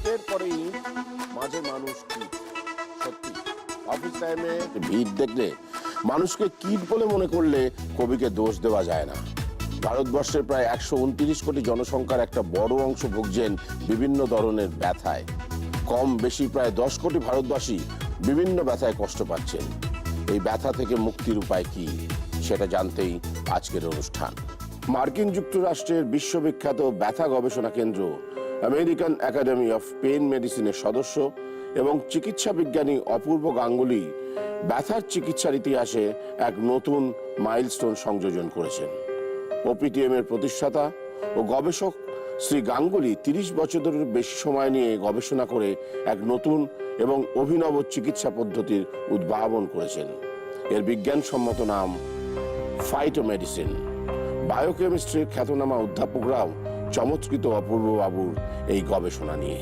ইটের পরে ইট, মাঝে মানুষ কীট। সত্যি অফিস টাইমে ভিড় দেখলে মানুষকে কীট বলে মনে করলে কবিকে দোষ দেওয়া যায় না। ভারতবর্ষের প্রায় 129 কোটি জনসংখ্যার একটা বড় অংশ ভুগছেন বিভিন্ন ধরনের ব্যথায়। কম বেশি প্রায় 10 কোটি ভারতবাসী বিভিন্ন ব্যথায় কষ্ট পাচ্ছেন। এই ব্যথা থেকে মুক্তির উপায় কি, সেটা জানতেই আজকের অনুষ্ঠান। মার্কিন যুক্তরাষ্ট্রের বিশ্ববিখ্যাত ব্যথা গবেষণা কেন্দ্র আমেরিকান একাডেমি অফ পেইন মেডিসিনের সদস্য এবং চিকিৎসা বিজ্ঞানী অপূর্ব গাঙ্গুলি ব্যথার চিকিৎসার ইতিহাসে এক নতুন মাইলস্টোন সংযোজন করেছেন। ওপিটিএম এর প্রতিষ্ঠাতা ও গবেষক শ্রী গাঙ্গুলি 30 বছরের বেশি সময় নিয়ে গবেষণা করে এক নতুন এবং অভিনব চিকিৎসা পদ্ধতির উদ্ভাবন করেছেন। এর বিজ্ঞানসম্মত নাম ফাইটোমেডিসিন। বায়োকেমিস্ট্রির খ্যাতনামা অধ্যাপকরাও চমৎকৃত অপূর্ব বাবুর এই গবেষণা নিয়ে।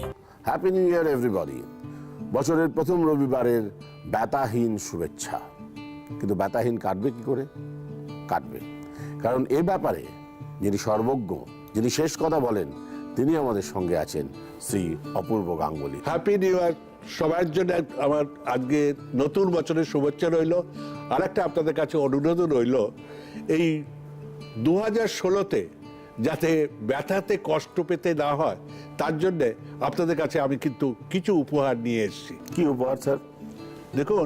Happy new year everybody. বছরের প্রথম রবিবারের ব্যথাহীন শুভেচ্ছা। কিন্তু ব্যথাহীন কাটবে কি করে? কাটবে, কারণ এ ব্যাপারে যিনি সর্বজ্ঞ, যিনি শেষ কথা বলেন, তিনি আমাদের সঙ্গে আছেন শ্রী অপূর্ব গাঙ্গুলি। হ্যাপি নিউ ইয়ার সবার জন্য। আমার আজকে নতুন বছরের শুভেচ্ছা রইল। আর একটা আপনাদের কাছে অনুরোধও রইল, এই 2016-তে যাতে ব্যথাতে কষ্ট পেতে না হয়, তার জন্যে আপনাদের কাছে আমি কিন্তু কিছু উপহার নিয়ে এসেছি। কি উপহার স্যার? দেখুন,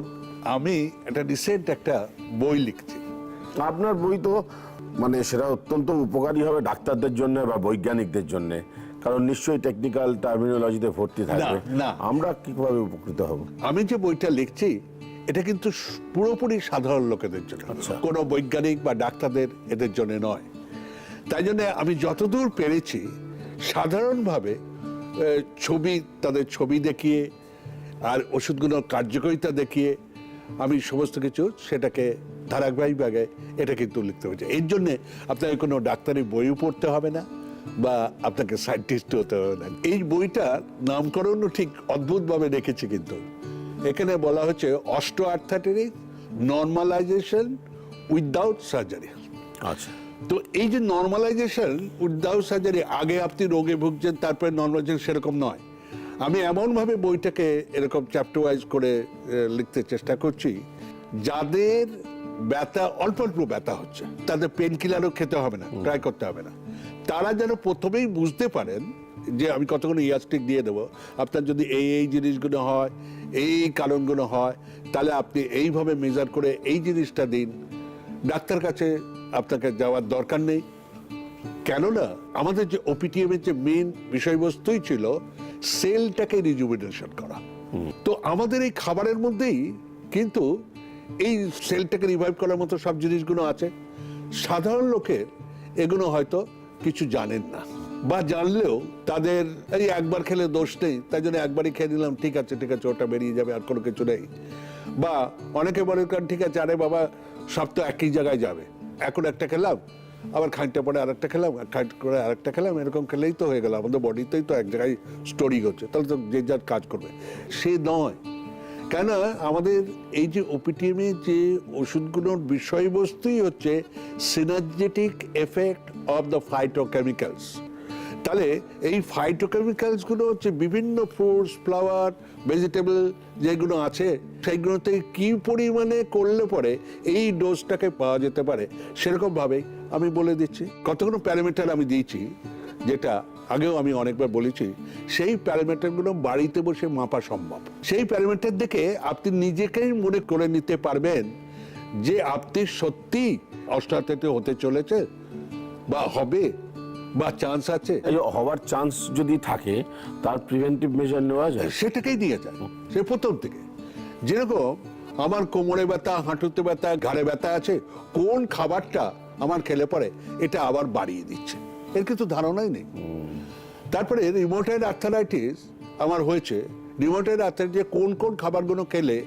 আমি একটা রিসেন্ট একটা বই লিখছি। আপনার বই তো মানে সেটা অত্যন্ত উপকারী হবে ডাক্তারদের জন্য বা বৈজ্ঞানিকদের জন্য, কারণ নিশ্চয়ই টেকনিক্যাল টার্মিনোলজিতে ভর্তি থাকবে। না, আমরা কিভাবে উপকৃত হব? আমি যে বইটা লিখছি এটা কিন্তু পুরোপুরি সাধারণ লোকেদের জন্য, কোনো বৈজ্ঞানিক বা ডাক্তারদের এদের জন্য নয়। তাই জন্য আমি যতদূর পেরেছি সাধারণভাবে তাদের ছবি দেখিয়ে আর ওষুধগুলোর কার্যকারিতা দেখিয়ে আমি সমস্ত কিছু সেটাকে ধারাবাহিকভাবে এটা কিন্তু লিখতে হয়েছে। এর জন্যে আপনাকে কোনো ডাক্তারি বইও পড়তে হবে না বা আপনাকে সায়েন্টিস্ট হতে হবে না। এই বইটার নামকরণও ঠিক অদ্ভুতভাবে রেখেছি, কিন্তু এখানে বলা হচ্ছে অস্টিওআর্থ্রাইটিস নর্মালাইজেশন উইদাউট সার্জারি। আচ্ছা, তো এই যে নর্মালাইজেশন উইদাউট সার্জারি, আগে আপনি রোগে ভুগছেন তারপরে নর্মালাইজেশন, সেরকম নয়। আমি এমনভাবে বইটাকে এরকম চ্যাপ্টার ওয়াইজ করে লিখতে চেষ্টা করছি, যাদের ব্যথা অল্প অল্প ব্যথা হচ্ছে, তাদের পেন কিলারও খেতে হবে না, ট্রাই করতে হবে না। তারা যেন প্রথমেই বুঝতে পারেন যে আমি কতগুলো ইয়াস্টিক দিয়ে দেবো, আপনার যদি এই এই জিনিসগুলো হয়, এই কারণগুলো হয়, তাহলে আপনি এইভাবে মেজার করে এই জিনিসটা দিন। ডাক্তার কাছে আপনাকে যাওয়ার দরকার নেই। কেননা আমাদের যে ওপিটিএম এর যে মেন বিষয়বস্তুই ছিল সেলটাকে রিজুভিনেশন করা। তো আমাদের এই খাবারের মধ্যেই কিন্তু এই সেলটাকে রিভাইভ করার মতো সব জিনিসগুলো আছে। সাধারণ লোকের এগুলো হয়তো কিছু জানেন না, বা জানলেও তাদের এই একবার খেলে দোষ নেই, তাই জন্য একবারই খেয়ে নিলাম, ঠিক আছে ওটা বেরিয়ে যাবে, আর কোনো কিছু নেই। বা অনেকে বলে ঠিক আছে, আরে বাবা সব তো একই জায়গায় যাবে, এখন একটা খেলাম, আবার খানিকটা পরে আরেকটা খেলাম, খানিকটা করে আরেকটা খেলাম, এরকম খেলেই তো হয়ে গেল, আমাদের বডিতেই তো এক জায়গায় স্টোরি হচ্ছে, তাহলে তো যে যার কাজ করবে। সে নয়, কেন আমাদের এই যে ওপিটিএম এর যে ওষুধগুলোর বিষয়বস্তুই হচ্ছে সিনার্জেটিক এফেক্ট অফ দ্য ফাইটোকেমিক্যালস। তাহলে এই ফাইটোকেমিক্যালসগুলো হচ্ছে বিভিন্ন ফ্রুটস, ফ্লাওয়ার, ভেজিটেবল যেগুলো আছে, সেইগুলোতে কি পরিমাণে করলে পরে এই ডোজটাকে পাওয়া যেতে পারে, সেরকমভাবেই আমি বলে দিচ্ছি। কতগুলো প্যারামিটার আমি দিয়েছি, যেটা আগেও আমি অনেকবার বলেছি, সেই প্যারামিটারগুলো বাড়িতে বসে মাপা সম্ভব। সেই প্যারামিটার দেখে আপনি নিজেকেই মনে করে নিতে পারবেন যে আপনি সত্যি অস্টিওআর্থ্রাইটিস হতে চলেছে বা হবে, বা চান্স আছে। হওয়ার চান্স যদি থাকে তার প্রিভেন্টিভ মেজার নেওয়া যায়, সেটাকেই দিয়ে যায় সে প্রথম থেকে। যেরকম আমার কোমরে ব্যথা, হাঁটুতে ব্যথা, ঘাড়ে ব্যথা আছে, কোন খাবারটা আমার খেলে পরে এটা আবার বাড়িয়ে দিচ্ছে, এর কিন্তু ধারণাই নেই। তারপরে রিউমাটয়েড আর্থ্রাইটিস আমার হয়েছে, রিউমাটয়েড আর্থ্রাইটিস কোন কোন খাবারগুলো খেলে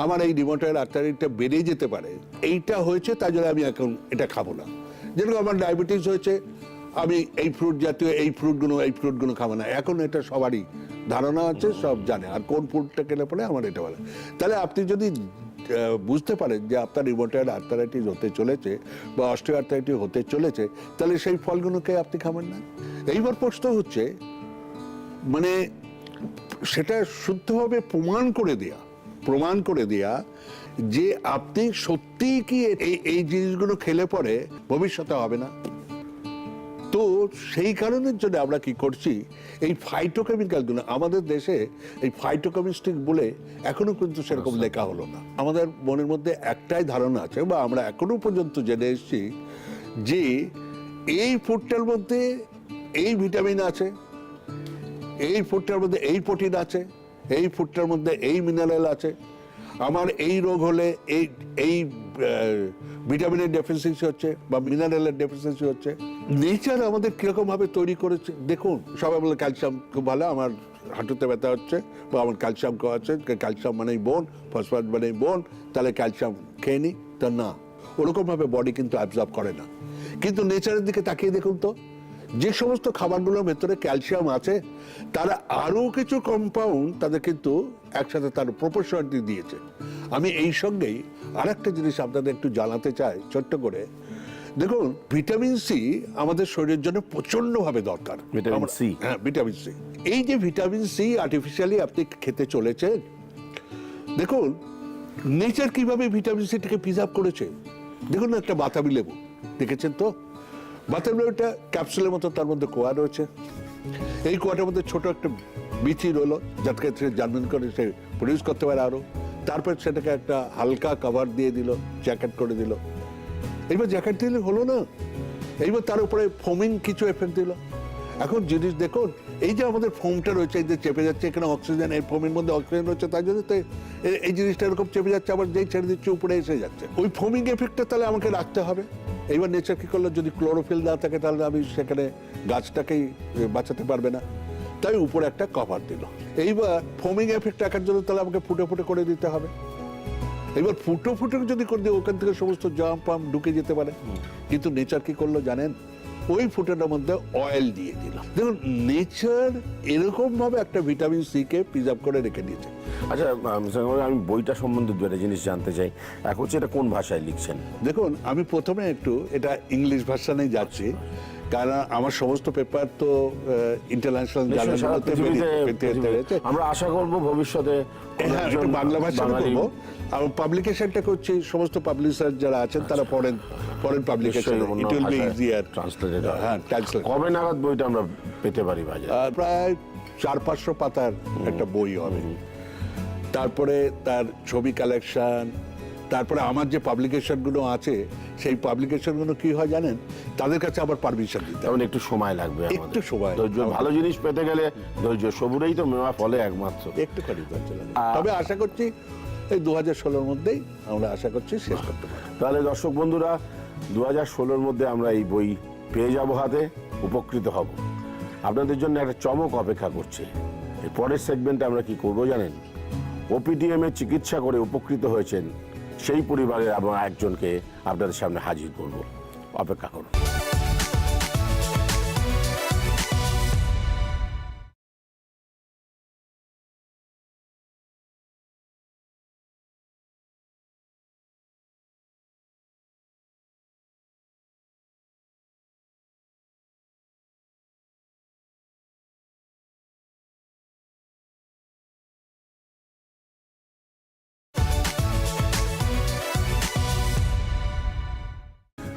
আমার এই রিউমাটয়েড আর্থ্রাইটিসটা বেড়ে যেতে পারে, এইটা হয়েছে, তাই জন্য আমি এখন এটা খাবো না। যেরকম আমার ডায়াবেটিস হয়েছে, আমি এই ফ্রুট জাতীয় এই ফ্রুটগুলো খাবো না, এখন এটা সবারই ধারণা আছে, সব জানে, আর কোন ফ্রুটটা খেলে পরে আমার এটা বলে। তাহলে আপনি যদি বুঝতে পারেন যে আপনার রিউমাটয়েড আর্থ্রাইটিস হতে চলেছে বা অস্টিওআর্থ্রাইটিস হতে চলেছে, তাহলে সেই ফলগুলোকে আপনি খাবেন না। এইবার প্রশ্ন হচ্ছে, মানে সেটা শুদ্ধভাবে প্রমাণ করে দেয়া যে আপনি সত্যিই কি এই জিনিসগুলো খেলে পরে ভবিষ্যতে হবে না। তো সেই কারণের জন্য আমরা কি করছি, এই ফাইটোকেমিক্যালগুলো আমাদের দেশে এই ফাইটোকেমিস্ট্রি বলে এখনো কিন্তু সেরকম লেখা হলো না। আমাদের মনের মধ্যে একটাই ধারণা আছে, বা আমরা এখনো পর্যন্ত জেনে এসেছি যে এই ফুডটার মধ্যে এই ভিটামিন আছে, এই ফুডটার মধ্যে এই প্রোটিন আছে, এই ফুডটার মধ্যে এই মিনারেল আছে, আমার এই রোগ হলে এই ভিটামিনের ডেফিসিয়েন্সি হচ্ছে বা মিনারেলের ডেফিসিয়েন্সি হচ্ছে। নেচার আমাদের কিরকম ভাবে তৈরি করেছে দেখুন। সবাই বলে ক্যালসিয়াম খুব ভালো, আমার হাঁটুতে ব্যথা হচ্ছে বা আমার ক্যালসিয়াম খাওয়া হচ্ছে, ক্যালসিয়াম মানেই বোন, ফসফরাস মানেই বোন, তাহলে ক্যালসিয়াম খেয়ে নি। তা না, ওরকম ভাবে বডি কিন্তু অ্যাবজর্ব করে না। কিন্তু নেচারের দিকে তাকিয়ে দেখুন তো, যে সমস্ত খাবারগুলোর ভেতরে ক্যালসিয়াম আছে তারা আরো কিছু কম্পাউন্ড তাদের কিন্তু একসাথে তার প্রপোর্শনটি দিয়েছে। আমি এই সঙ্গেই আর একটা জিনিস আপনাদের একটু জানাতে চাই ছোট্ট করে। দেখুন, ভিটামিন সি আমাদের শরীরের জন্য প্রচন্ড ভাবে দরকার। ভিটামিন সি, হ্যাঁ, ভিটামিন সি। এই যে ভিটামিন সি আর্টিফিশিয়ালি আপনি খেতে চলেছেন, দেখুন নেচার কিভাবে ভিটামিন সিটাকে প্রিজার্ভ করেছে। দেখুন না, একটা বাতাবি লেবু দেখেছেন তো, বাতাবি লেবুটা ক্যাপসুলের মতো, তার মধ্যে কোয়া রয়েছে। এই কোয়াটার মধ্যে ছোট একটা বিচি রইলো, যাতে সে জার্মিন করে সে প্রডিউস করতে পারে আরো। তারপর সেটাকে একটা হালকা কভার দিয়ে দিল, জ্যাকেট করে দিল। এইবার জ্যাকেট দিলে হলো না, এইবার তার উপরে ফোমিং কিছু এফেক্ট দিল। এখন জিনিস দেখুন, এই যে আমাদের ফোমটা রয়েছে, এই যে চেপে যাচ্ছে, এখানে অক্সিজেন, এই ফোমের মধ্যে অক্সিজেন রয়েছে, তাই জন্য তো এই জিনিসটা এরকম চেপে যাচ্ছে, আবার যেই ছেড়ে দিচ্ছে উপরে এসে যাচ্ছে। ওই ফোমিং এফেক্টটা তাহলে আমাকে রাখতে হবে। এইবার নেচার কি করলো, যদি ক্লোরোফিল না থাকে তাহলে আমি সেখানে গাছটাকেই বাঁচাতে পারবে না, তাই উপরে একটা কভার দিল। এইবার ফোমিং এফেক্ট রাখার জন্য তাহলে আমাকে ফুটে ফুটে করে দিতে হবে। এবার ফুটো ফুটো যদি করে দিই, ওখান থেকে সমস্ত জাম পাম ঢুকে যেতে পারে। কিন্তু নেচার কি করলো জানেন, ওই ফুটোটার মধ্যে অয়েল দিয়ে দিল। দেখুন, নেচার এরকম ভাবে একটা ভিটামিন সি কে প্রিজার্ভ করে রেখে দিয়েছে। আচ্ছা, আমি বইটা সম্বন্ধে দু একটা জিনিস জানতে চাই। এখন হচ্ছে এটা কোন ভাষায় লিখছেন? দেখুন, আমি প্রথমে একটু এটা ইংলিশ ভার্সনেই যাচ্ছি, কারণ আমার সমস্ত পেপার তো ইন্টারন্যাশনাল জার্নালে। আমরা আশা করব ভবিষ্যতে বাংলা ভাষা করবো। আর পাবলিকেশনটা করছি, সমস্ত পাবলিশার যারা আছেন তারা foreign publication, it will be easier translated. হ্যাঁ, ট্রান্সলেট। কবে নাগাদ বইটা আমরা পেতে পারি বাজারে? প্রায় 400-500 পাতার একটা বই হবে। তারপরে তার ছবি কালেকশন, তারপরে আমার যে পাবলিকেশনগুলো আছে সেই পাবলিকেশনগুলো কি হয় জানেন, তাদের কাছে আবার পারমিশন দিতে হবে। একটু সময় লাগবে, একটু সময়। ভালো জিনিস পেতে গেলে ধৈর্য, সবুরেই তো মেওয়া ফলে একমাত্র। একটুখানি ধৈর্য লাগে। তবে আশা করছি এই 2016-র মধ্যেই আমরা আশা করছি শেষ করতে পারব। তাহলে দর্শক বন্ধুরা, 2016-র মধ্যে আমরা এই বই পেয়ে যাব হাতে, উপকৃত হব। আপনাদের জন্য একটা চমক অপেক্ষা করছে। এই পরের সেগমেন্টে আমরা কি করব জানেন? ওপিডিএম এ চিকিৎসা করে উপকৃত হয়েছেন সেই পরিবারের আমরা একজনকে আপনাদের সামনে হাজির করব। অপেক্ষা করুন।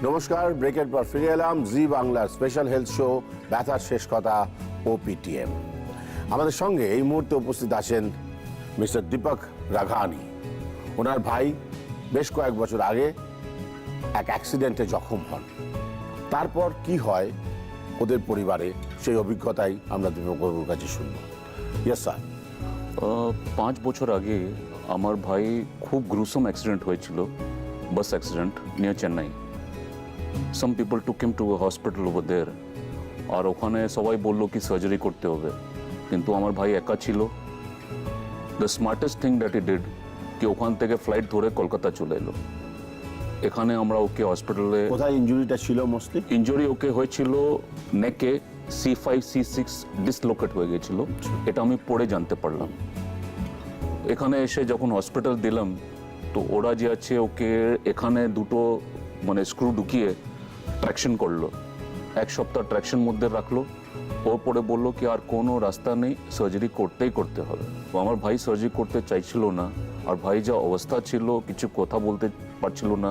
নমস্কার, ব্রেকের পর ফিরে এলাম জি বাংলার স্পেশাল হেলথ শো ব্যথার শেষ কথা ওপিটিএম। আমাদের সঙ্গে এই মুহূর্তে উপস্থিত আছেন মিস্টার দীপক রাঘানি। ওনার ভাই বেশ কয়েক বছর আগে এক অ্যাক্সিডেন্টে জখম হন। তারপর কি হয় ওদের পরিবারে, সেই অভিজ্ঞতাই আমরা দীপকবাবুর কাছে শুনব। Yes sir. 5 বছর আগে আমার ভাই খুব গ্রুসম অ্যাক্সিডেন্ট হয়েছিল, bus accident near Chennai. Some people took him to hospital over there, আর ওখানে সবাই বললো কি সার্জারি করতে হবে, কিন্তু আমার ভাই একা ছিল। The smartest thing that E did কি ওখান থেকে ফ্লাইট ধরে কলকাতা চলে এলো। এখানে আমরা ওকে হসপিটালে। কোথায় ইনজুরিটা ছিল মোস্টলি? ইনজুরি ওকে হয়েছিল নেকে, C5 C6 ডিসলোকেট হয়ে গেছিল। এটা আমি পড়ে জানতে পারলাম। এখানে এসে যখন হসপিটাল দিলাম, তো ওরা যে আছে ওকে এখানে দুটো মানে স্ক্রু ঢুকিয়ে ট্র্যাকশন করলো। 1 সপ্তাহ ট্র্যাকশন মধ্যে রাখলো, ওর পরে বললো কি আর কোনো রাস্তা নেই, সার্জারি করতেই করতে হবে। তো আমার ভাই সার্জারি করতে চাইছিল না, আর ভাই যা অবস্থা ছিল কিছু কথা বলতে পারছিল না,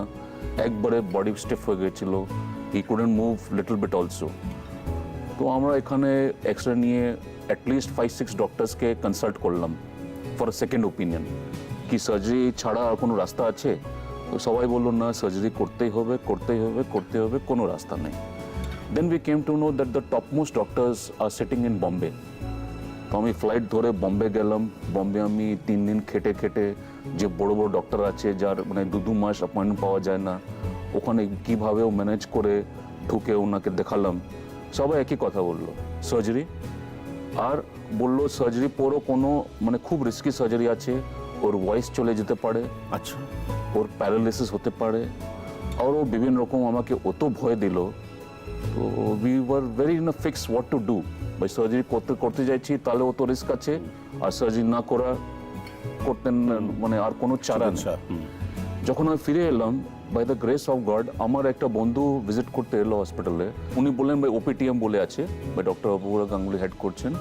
একবারে বডি স্টিফ হয়ে গেছিল, he couldn't move little bit also. তো আমরা এখানে এক্স রে নিয়ে অ্যাটলিস্ট 5-6 ডক্টরসকে কনসাল্ট করলাম ফর সেকেন্ড ওপিনিয়ন কি সার্জারি ছাড়া আর কোনো রাস্তা আছে। তো সবাই বললো না, সার্জারি করতেই হবে, করতেই হবে, করতে হবে, কোনো রাস্তা নেই। Then we came to know that the topmost doctors are sitting in Bombay. তো আমি ফ্লাইট ধরে বম্বে গেলাম। বম্বে আমি 3 দিন খেটে খেটে যে বড় বড় ডক্টর আছে যার মানে 2 মাস অ্যাপয়েন্টমেন্ট পাওয়া যায় না, ওখানে কীভাবে ও ম্যানেজ করে ঢুকে ওনাকে দেখালাম। সবাই একই কথা বললো, সার্জারি। আর বললো সার্জারি পরও কোনো মানে খুব রিস্কি সার্জারি আছে, ওর ভয়েস চলে যেতে পারে, আচ্ছা, ওর প্যারালাইসিস হতে পারে। আর ও বিভিন্ন রকম আমাকে অত ভয় দিল। তো we were very in fix what to do. ভাই সার্জারি করতে যাচ্ছি তাহলে ও তো রিস্ক আছে, আর সার্জারি না করতে মানে আর কোনো চারা নেই। যখন আমি ফিরে এলাম, by the grace of God, আমার একটা বন্ধু ভিজিট করতে এলো হসপিটালে। উনি বললেন ভাই ওপিটিএম বলে আছে, ভাই ডক্টর অপূর্ব গাঙ্গুলি হেড করছেন,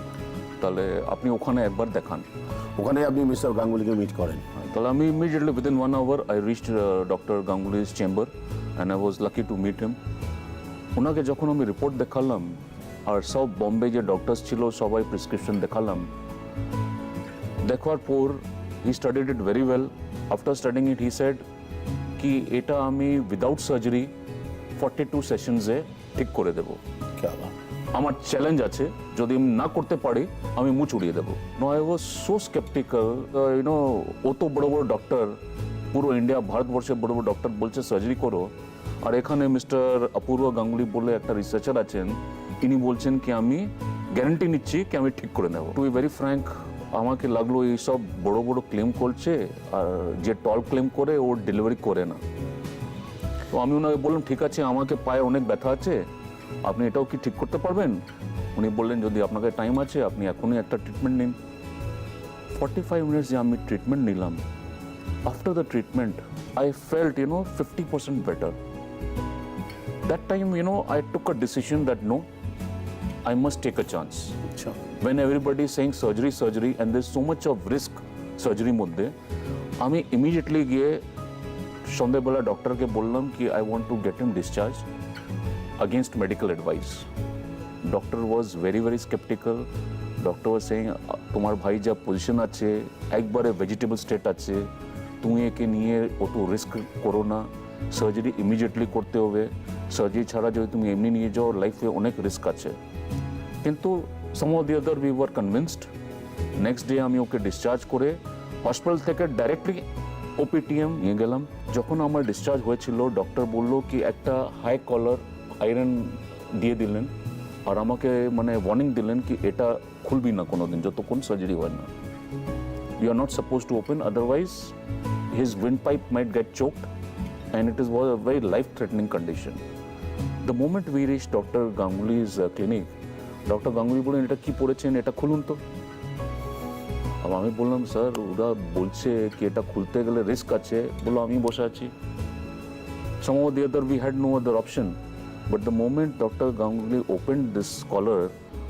তাহলে আপনি ওখানে একবার দেখান। ওখানে আপনি মিস্টার গাঙ্গুলিকে মিট করেন? তাহলে আমি immediately within 1 hour I reached doctor Ganguly's chamber and I was lucky to meet him. ওনাকে যখন আমি রিপোর্ট দেখালাম আর সব বম্বে যে ডক্টরস ছিল সবাই প্রেসক্রিপশন দেখালাম, দেখার পর হি studied it very well. After studying it he said কি এটা আমি উইদাউট সার্জারি 42 সেশনসে ঠিক করে দেব। আমার চ্যালেঞ্জ আছে, যদি আমি না করতে পারি আমি মুখ উড়িয়ে দেবো। No, I was so sceptical. You know অত বড় বড় ডক্টর, পুরো ইন্ডিয়া ভারতবর্ষে বড় বড় ডক্টর বলছে সার্জারি করো, আর এখানে মিস্টার অপূর্ব গাঙ্গুলি বলে একটা রিসার্চার আছেন, তিনি বলছেন কি আমি গ্যারান্টি নিচ্ছি কি আমি ঠিক করে নেব। টু বি ভেরি ফ্র্যাঙ্ক, আমাকে লাগলো এইসব বড় বড় ক্লেম করছে, আর যে টল ক্লেম করে ওর ডেলিভারি করে না। তো আমি ওনাকে বললাম ঠিক আছে, আমাকে পায়ে অনেক ব্যথা আছে, আপনি এটাও কি ঠিক করতে পারবেন? উনি বললেন যদি আপনাকে টাইম আছে আপনি এখনই একটা ট্রিটমেন্ট নিন। 45 মিনিটস যে আমি ট্রিটমেন্ট নিলাম, after the treatment I felt 50% better. That time I took a decision that no, I must take a chance. When everybody is saying surgery and there's so much of risk surgery মধ্যে, আমি immediately গিয়ে সন্ধ্যাবেলা ডক্টরকে বললাম কি I want to get him discharged against medical advice. Doctor was very very skeptical. Doctor was saying তোমার ভাই যা পজিশন আছে, একবারে ভেজিটেবল স্টেট আছে, তুমি একে নিয়ে অত রিস্ক করো না, সার্জারি ইমিডিয়েটলি করতে হবে, সার্জারি ছাড়া যদি তুমি এমনি নিয়ে যাও লাইফে অনেক রিস্ক আছে। কিন্তু somehow the other we were convinced. Next day আমি ওকে ডিসচার্জ করে হসপিটাল থেকে ডাইরেক্টলি ওপিটিএম নিয়ে গেলাম। যখন আমার ডিসচার্জ হয়েছিল, ডক্টর বললো কি একটা হাই কলার আয়রন দিয়ে দিলেন, আর আমাকে মানে ওয়ার্নিং দিলেন কি এটা খুলবি না কোনোদিন যতক্ষণ সার্জারি হয় না। You are not supposed to open, otherwise his windpipe might get choked, and it was a very life-threatening condition. The moment we reached Dr. Ganguly's clinic, Dr. Ganguly বললেন এটা কি পড়েছেন, এটা খুলুন তো। আমি বললাম স্যার ওরা বলছে কি এটা খুলতে গেলে রিস্ক আছে, বললো আমি বসে আছি। Somehow the other we had no other option, but the moment Dr. Ganguly opened this collar,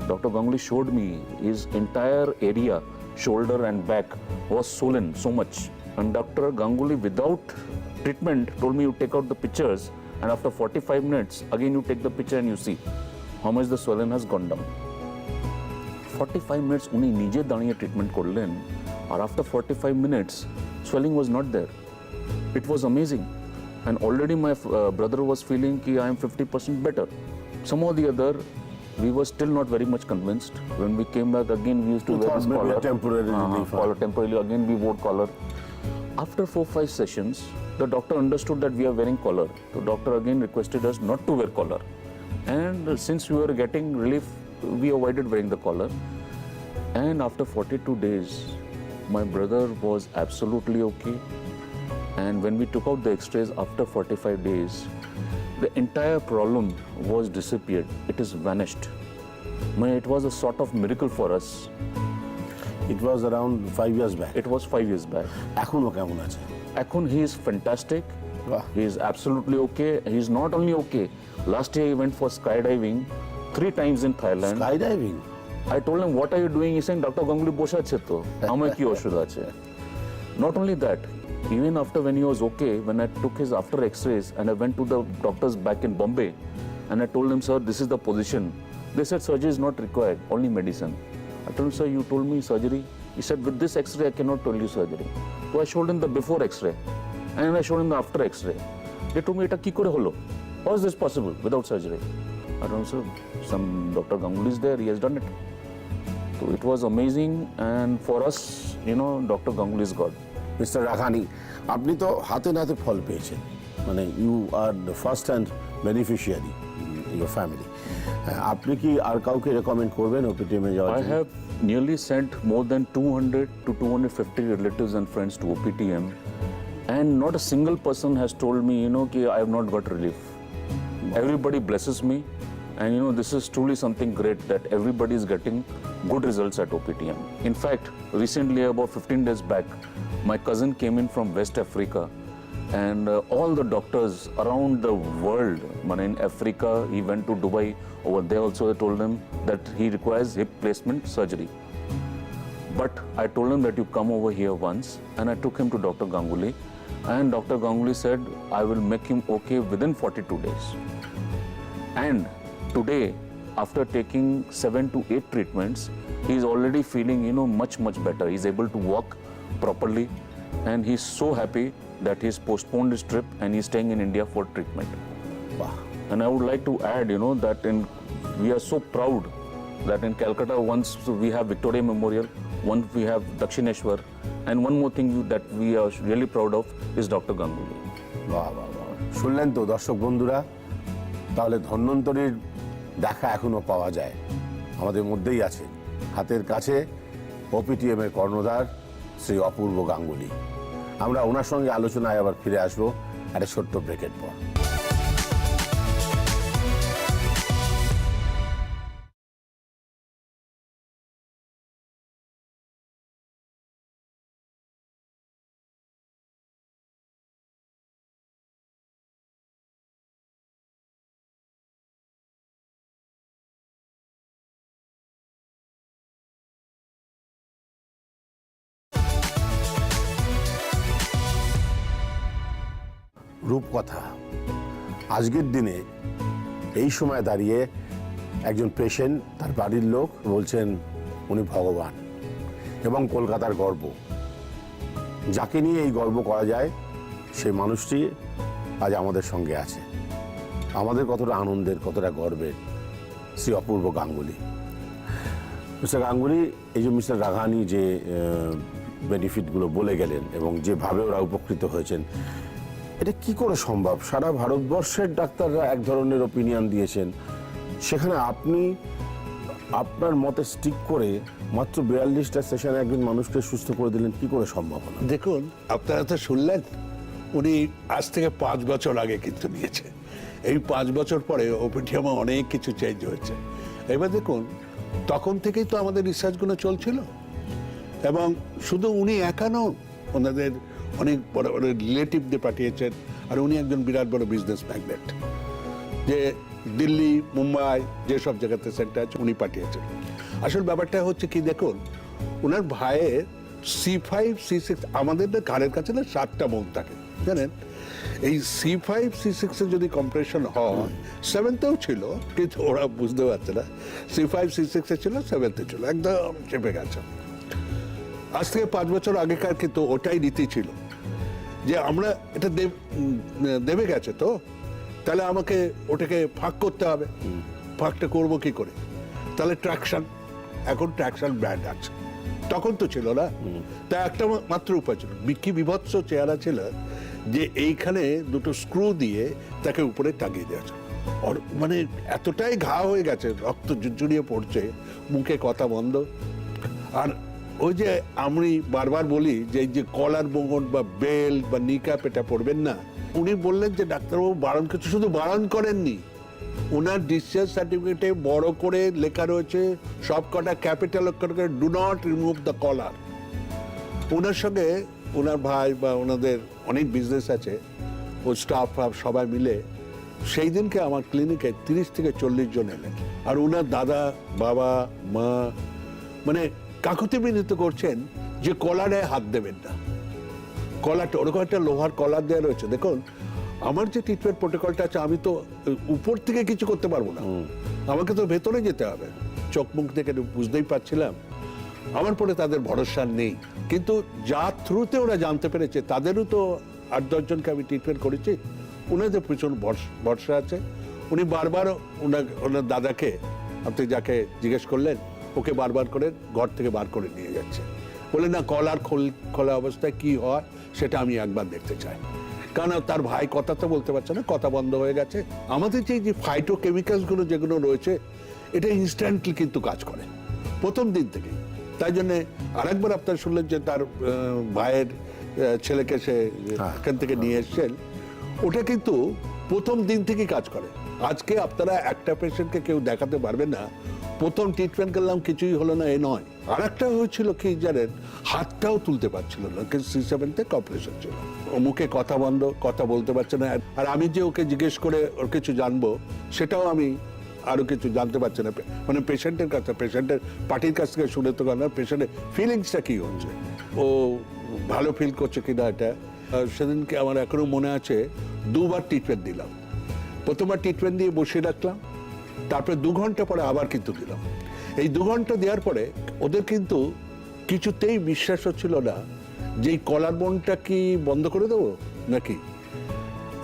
Dr. Ganguly showed me his entire area, shoulder and back was swollen so much, and Dr. Ganguly without treatment told me you take out the pictures, and after 45 minutes again you take the picture and you see how much the swelling has gone down. 45 minutes উনি নিজে দাঁড়িয়ে treatment করলেন, আর after 45 minutes swelling was not there. It was amazing, and already my brother was feeling ki I am 50% better. Somehow the other we were still not very much convinced. When we came back again, we used to wear this collar. Temporarily again we wore collar. After 4-5 sessions, the doctor understood that we are wearing collar. The doctor again requested us not to wear collar. And since we were getting relief, we avoided wearing the collar. And after 42 days, my brother was absolutely okay. And when we took out the x-rays after 45 days, the entire problem was disappeared. It is vanished. It was a sort of miracle for us. It was around 5 years back. It was 5 years back. এখনো কেমন আছে? এখন he is fantastic. Wow. He is absolutely okay. He is not only okay. Last year he went for skydiving. 3 times in Thailand. Skydiving? I told him, what are you doing? He's saying, Dr. Ganguly boshe ache to. Amar ki oshudha ache. Not only that, even after when he was okay, when I took his after x-rays and I went to the doctors back in Bombay and I told him, sir, this is the position. They said surgery is not required, only medicine. I told him, sir, you told me surgery. He said, with this x-ray, I cannot tell you surgery. So I showed him the before x-ray and I showed him the after x-ray. They told me, eta ki kore holo? How is this possible without surgery? I don't know, sir, some Dr. Ganguly is there, he has done it. So it was amazing, and for us, you know, Dr. Ganguly is God. Mister Raghani, আপনি তো হাতে নাতে ফল পেয়েছেন, মানে you are the first hand beneficiary in your family. আপনি কি আর কাউকে রেকমেন্ড করবেন ওপিটিএমে যাওয়ার I জন্য? have nearly sent more than 200 to 250 relatives and friends to OPTM, and not a single person has told me, you know, I have not got relief. Everybody blesses me, and you know, this is truly something great that everybody is getting good results at OPTM. In fact, recently, about 15 days back, my cousin came in from West Africa, and all the doctors around the world, in Africa, he went to Dubai. Over there also, I told him that he requires hip placement surgery. But I told him that you come over here once, and I took him to Dr. Ganguly, and Dr. Ganguly said, I will make him okay within 42 days. And today, after taking 7 to 8 treatments, he is already feeling, you know, much better. He's able to walk properly, and he's so happy that he's postponed his trip and he's staying in India for treatment. বাহ, And I would like to add, you know, that we are so proud that in Calcutta, once we have Victoria Memorial, once we have Dakshineshwar, and one more thing that we are really proud of is Dr. Ganguly. বাহ বাহ বাহ। শুনলেন তো দর্শক বন্ধুরা, তাহলে ধন্বন্তরীর দেখা এখনো পাওয়া যায়, আমাদের মধ্যেই আছে, হাতের কাছে ওপিটিএম এর কর্ণধার শ্রী অপূর্ব গাঙ্গুলি। আমরা ওনার সঙ্গে আলোচনায় আবার ফিরে আসবো একটা ছোট্ট ব্রেকের পর। রূপকথা, আজকের দিনে এই সময় দাঁড়িয়ে একজন পেশেন্ট, তার বাড়ির লোক বলছেন উনি ভগবান এবং কলকাতার গর্ব। যাকে নিয়ে এই গর্ব করা যায় সেই মানুষটি আজ আমাদের সঙ্গে আছে। আমাদের কতটা আনন্দের, কতটা গর্বের শ্রী অপূর্ব গাঙ্গুলি। মিস্টার গাঙ্গুলি, এই যে মিস্টার রাঘানি যে বেনিফিটগুলো বলে গেলেন এবং যেভাবে ওরা উপকৃত হয়েছেন, এটা কি করে সম্ভব? সারা ভারতবর্ষের ডাক্তাররা এক ধরনের ওপিনিয়ন দিয়েছেন, সেখানে আপনি আপনার মতে স্টিক করে মাত্র 42টা সেশনে একজন মানুষকে সুস্থ করে দিলেন, কি করে সম্ভব হলো? দেখুন, আপনারা তো শুনলেন, উনি আজ থেকে 5 বছর আগে কিন্তু নিয়েছে। এই 5 বছর পরে ওপিটিএমে অনেক কিছু চেঞ্জ হয়েছে। এবার দেখুন, তখন থেকেই তো আমাদের রিসার্চগুলো চলছিল, এবং শুধু উনি একা নন, ওনাদের অনেক বড় বড় রিলেটিভদের পাঠিয়েছেন, আর উনি একজন বিরাট বড় বিজনেস ম্যাগনেট, যে দিল্লি, মুম্বাই যেসব জায়গাতে সেন্টার আছে উনি পাঠিয়েছেন। আসল ব্যাপারটা হচ্ছে কি, দেখুন, ওনার ভাইয়ের C5, C6, আমাদের না ঘাড়ের কাছে না 7টা বোন থাকে, জানেন? এই C5, C6 এর যদি কম্প্রেশন হয়, 7থেও ছিল, কিন্তু ওরা বুঝতে পারছে না। C5, C6 এ ছিল, 7তে ছিল, একদম চেপে গেছে। আজ থেকে 5 বছর আগেকার কিন্তু ওটাই রীতি ছিল যে আমরা এটা দেবে গেছে, তো তাহলে আমাকে ওটাকে ফাঁক করতে হবে। ফাঁকটা করবো কি করে? তাহলে ট্র্যাকশন, এখন ট্র্যাকশন ব্র্যান্ড আছে, তখন তো ছিল না। তা একটা মাত্র উপায় ছিল, কি বিভৎস চেহারা ছিল, যে এইখানে দুটো স্ক্রু দিয়ে তাকে উপরে টাঙিয়ে দেওয়া ছিল। মানে এতটাই ঘা হয়ে গেছে, রক্ত জুড়িয়ে পড়ছে, মুখে কথা বন্ধ। আর ওই যে আমি বারবার বলি যে এই যে কলার বোন বা বেল্ট বা নিকাপ এটা পড়বেন না, উনি বললেন যে ডাক্তারবাবু বারণ করছে, শুধু বারণ করেননি, ওনার ডিসচার্জ সার্টিফিকেটে বড় করে লেখা রয়েছে, সব কটা ক্যাপিটাল করে, ডু নট রিমুভ দ্য কলার। ওনার সঙ্গে ওনার ভাই বা ওনাদের অনেক বিজনেস আছে, ও স্টাফ সবাই মিলে সেই দিনকে আমার ক্লিনিকে 30 থেকে 40 জন এলেন। আর ওনার দাদা, বাবা, মা মানে কাকুতি মিনতি করছেন যে কলারে হাত দেবেন না। কলারটা ওরকম একটা লোহার কলার দেওয়া রয়েছে। দেখুন, আমার যে ট্রিটমেন্ট প্রোটোকলটা আছে, আমি তো উপর থেকে কিছু করতে পারবো না, আমাকে তো ভেতরে যেতে হবে। চোখ মুখ দেখে বুঝতেই পারছিলাম আমার পরে তাদের ভরসা নেই। কিন্তু যার থ্রুতে ওরা জানতে পেরেছে, তাদেরও তো 8-10 জনকে আমি ট্রিটমেন্ট করেছি, ওনাদের প্রচুর ভরসা আছে। উনি বারবার ওনার দাদাকে, আপনি যাকে জিজ্ঞেস করলেন, ওকে বারবার করে ঘর থেকে বার করে নিয়ে যাচ্ছে, বলে না কলার খোলা অবস্থায় কি হয় সেটা আমি একবার দেখতে চাই। কারণ তার ভাই কথা তো বলতে পারছে না, কথা বন্ধ হয়ে গেছে। আমাদের যে ফাইটোকেমিক্যালসগুলো যেগুলো রয়েছে, এটা ইনস্ট্যান্টলি কিন্তু কাজ করে প্রথম দিন থেকে। তাই জন্যে আরেকবার আপনার শুনলেন যে তার ভাইয়ের ছেলেকে সে এখান থেকে নিয়ে এসছেন, ওটা কিন্তু প্রথম দিন থেকেই কাজ করে। আজকে আপনারা একটা পেশেন্টকে কেউ দেখাতে পারবেন না প্রথম ট্রিটমেন্ট করলাম কিছুই হলো না, এ নয়। আর একটা হয়েছিল কি জানেন, হাতটাও তুলতে পারছিল না, C7 থেকে অপারেশন ছিল, ও মুখে কথা বন্ধ, কথা বলতে পারছে না। আর আমি যে ওকে জিজ্ঞেস করে ওর কিছু জানবো, সেটাও আমি আরো কিছু জানতে পারছি না। মানে পেশেন্টের কাছে, পেশেন্টের পার্টির কাছ থেকে শুনে তো না, পেশেন্টের ফিলিংসটা কি হচ্ছে, ও ভালো ফিল করছে কিনা। এটা সেদিনকে আমার এখনো মনে আছে, 2বার ট্রিটমেন্ট দিলাম। প্রথমবার ট্রিটমেন্ট দিয়ে বসিয়ে রাখলাম, তারপরে 2 ঘন্টা পরে আবার কিন্তু দিলাম। এই 2 ঘন্টা দেওয়ার পরে ওদের কিন্তু কিছুতেই বিশ্বাস হচ্ছিল না যে এই কলার বোনটা কি বন্ধ করে দেবো নাকি।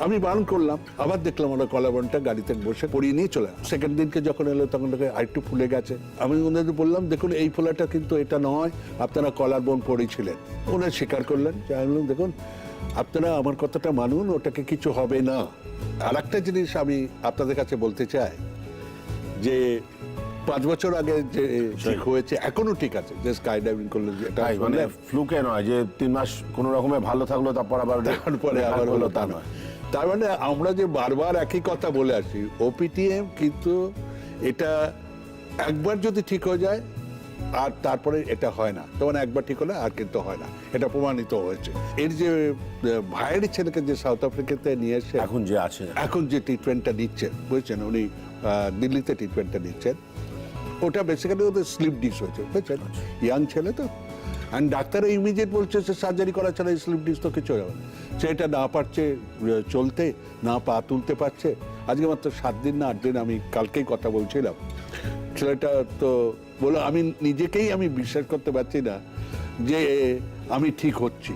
আমি বারণ করলাম, আবার দেখলাম ওরা কলার বোনটা গাড়িতে বসে পরিয়ে নিয়ে চলে। সেকেন্ড দিনকে যখন এলো তখন আরেকটু ফুলে গেছে। আমি ওনাদের বললাম, দেখুন এই ফোলাটা কিন্তু এটা নয়, আপনারা কলার বোন পরিয়েছিলেন। ওনারা স্বীকার করলেন। আমি বললাম, দেখুন আপনারা আমার কথাটা মানুন, ওটাকে কিছু হবে না। আর একটা জিনিস আমি আপনাদের কাছে বলতে চাই, যে 5 বছর আগে যে ঠিক হয়েছে এখনো ঠিক আছে, যে স্কাই ডাইভিং করলে যেটা মানে ফ্লুকে নয় যে 3 মাস কোনো রকমে ভালো থাকলো, তারপরে আবার হলো, তা নয়। তার মানে আমরা যে বারবার একই কথা বলে আসি, OPTM কিন্তু এটা একবার যদি ঠিক হয়ে যায় আর তারপরে এটা হয় না, তখন একবার ঠিক হলে আর কিন্তু হয় না, এটা প্রমাণিত হয়েছে। এর যে ভাইয়ের ছেলেকে যে সাউথ আফ্রিকাতে নিয়ে এসে এখন যে ট্রিটমেন্টটা নিচ্ছেন, বুঝছেন, উনি দিল্লিতে ট্রিটমেন্টটা নিচ্ছেন, ওটা বেসিক্যালি ওদের স্লিপ ডিস হয়েছে, বুঝছেন, ইয়াং ছেলে তো। অ্যান্ড ডাক্তার ইমিডিয়েট বলছে সে সার্জারি করা ছাড়া স্লিপ ডিস তো কিছু হবে না। সে এটা না পারছে চলতে, না পা তুলতে পারছে। আজকে মাত্র 7 দিন না 8 দিন, আমি কালকেই কথা বলছিলাম, ছেলেটা তো বলো আমি নিজেকেই আমি বিশ্বাস করতে পারছি না যে আমি ঠিক হচ্ছি।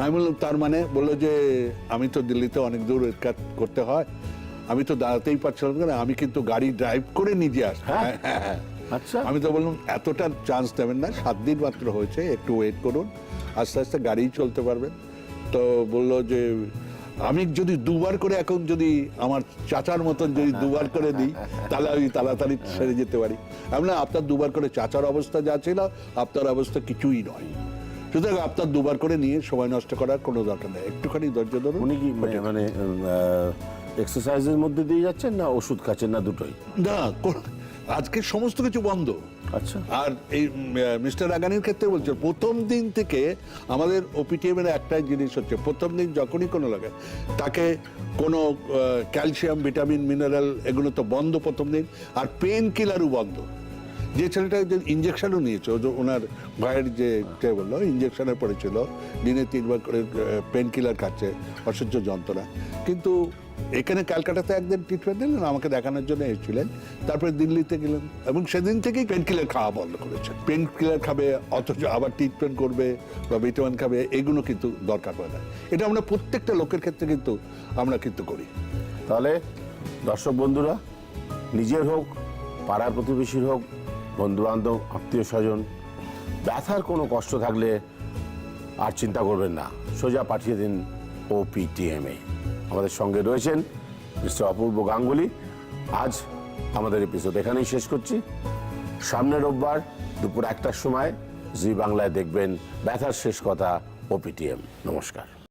আমি বললাম তার মানে, বললো যে আমি তো দিল্লিতে অনেক দূর কাজ করতে হয়, আমি তো দাঁড়াতেই পারছিলাম না, আমি কিন্তু গাড়ি ড্রাইভ করে নিজে আসছি। আচ্ছা, আমি তো বললাম এতটা চান্স দেবেন না, 7 দিন মাত্র হয়েছে, একটু ওয়েট করুন, আস্তে আস্তে গাড়ি চলতে পারবেন। তো বললো যে আমি যদি 2বার করে, এখন যদি আমার চাচার মতন যদি 2বার করে দিই, তাহলে আমি তাড়াতাড়ি সেরে যেতে পারি। আমি না, আপনার 2বার করে চাচার অবস্থা যা ছিল, আপনার অবস্থা কিছুই নয়। সুতরাং আপনার 2বার করে নিয়ে সময় নষ্ট করার কোনো দরকার নেই, একটুখানি ধৈর্য ধরুন। উনি কি মানে এক্সারসাইজের মধ্যে দিয়ে যাচ্ছেন না ওষুধ খাচ্ছেন, না দুটোই? না, আজকে সমস্ত কিছু বন্ধ। আচ্ছা। আর এই মিস্টার রাগানির ক্ষেত্রে বলছে, প্রথম দিন থেকে আমাদের OPTM এর একটাই জিনিস হচ্ছে, প্রথম দিন যখনই কোনো লাগে তাকে কোনো ক্যালসিয়াম, ভিটামিন, মিনারেল এগুলো তো বন্ধ প্রথম দিন, আর পেন কিলারও বন্ধ। যে ছেলেটা যে ইঞ্জেকশনও নিয়েছে, ওনার ভাইয়ের যে বললো ইঞ্জেকশনে পড়েছিল, দিনে 3বার করে পেন কিলার খাচ্ছে, অসহ্য যন্ত্রণা। কিন্তু এখানে ক্যালকাটাতে একদিন ট্রিটমেন্ট দিলেন, আমাকে দেখানোর জন্য এসেছিলেন, তারপরে দিল্লিতে গেলেন, এবং সেদিন থেকেই পেন কিলার খাওয়া বন্ধ করেছে। পেন কিলার খাবে অথচ আবার ট্রিটমেন্ট করবে বা ভিটামিন খাবে, এগুলো কিন্তু দরকার পড়ে না। এটা আমরা প্রত্যেকটা লোকের ক্ষেত্রে কিন্তু আমরা কিন্তু করি। তাহলে দর্শক বন্ধুরা, নিজের হোক, পাড়ার প্রতিবেশীর হোক, বন্ধু বান্ধব, আত্মীয় স্বজন, ব্যথার কোনো কষ্ট থাকলে আর চিন্তা করবেন না, সোজা পাঠিয়ে দিন OPTM এ। আমাদের সঙ্গে রয়েছেন মিস্টার অপূর্ব গাঙ্গুলি। আজ আমাদের এপিসোড এখানেই শেষ করছি। সামনের রোববার দুপুর 1টার সময় জি বাংলায় দেখবেন ব্যথার শেষ কথা OPTM। নমস্কার।